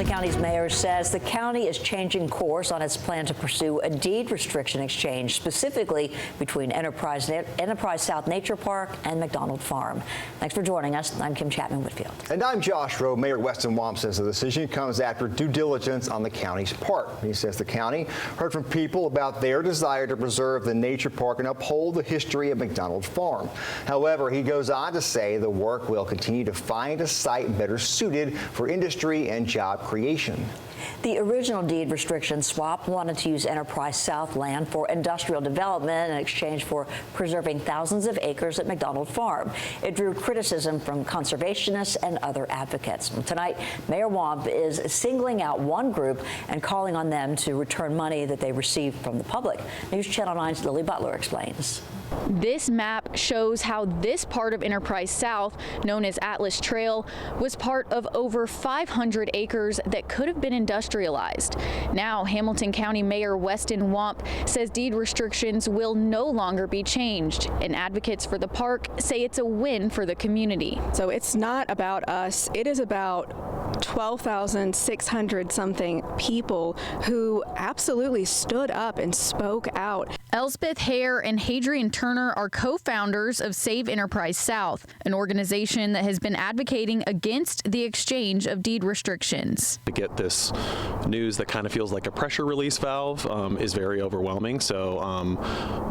The county's mayor says the county is changing course on its plan to pursue a deed restriction exchange, specifically between Enterprise South Nature Park and McDonald Farm. Thanks for joining us. I'm Kim Chapman-Whitfield. And I'm Josh Rowe. Mayor Weston Womp says the decision comes after due diligence on the county's park. He says the county heard from people about their desire to preserve the nature park and uphold the history of McDonald Farm. However, he goes on to say the work will continue to find a site better suited for industry and job creation. The original deed restriction swap wanted to use Enterprise South land for industrial development in exchange for preserving thousands of acres at McDonald Farm. It drew criticism from conservationists and other advocates. Tonight, Mayor Womp is singling out one group and calling on them to return money that they received from the public. News Channel 9's Lily Butler explains. This map shows how this part of Enterprise South, known as Atlas Trail, was part of over 500 acres that could have been industrialized. Now, Hamilton County Mayor Weston Womp says deed restrictions will no longer be changed, and advocates for the park say it's a win for the community. So it's not about us, it is about 12,600 something people who absolutely stood up and spoke out. Elspeth Hare and Hadrian Turner are co-founders of Save Enterprise South, an organization that has been advocating against the exchange of deed restrictions. To get this news that kind of feels like a pressure release valve is very overwhelming, so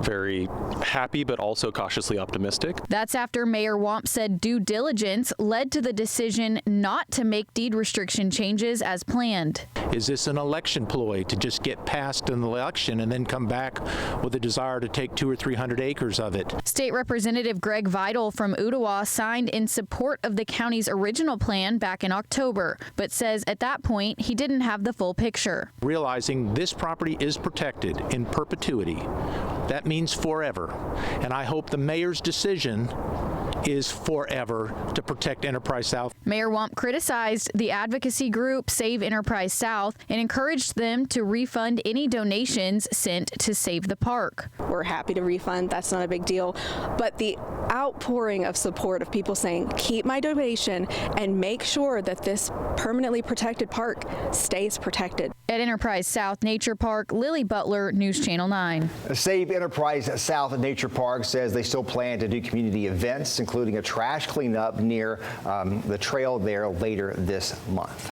very happy but also cautiously optimistic. That's after Mayor Womp said due diligence led to the decision not to make deed restriction changes as planned. Is this an election ploy to just get past an election and then come back with a desire to take 200 or 300 acres of it? State Representative Greg Vidal from Ottawa signed in support of the county's original plan back in October, but says at that point he didn't have the full picture. Realizing this property is protected in perpetuity, that means forever. And I hope the mayor's decision is forever to protect Enterprise South. Mayor Womp criticized the advocacy group Save Enterprise South and encouraged them to refund any donations sent to save the park. We're happy to refund, that's not a big deal, but the outpouring of support of people saying, keep my donation and make sure that this permanently protected park stays protected. At Enterprise South Nature Park, Lily Butler, News Channel 9. Save Enterprise South Nature Park says they still plan to do community events, including a trash cleanup near the trail there later this month.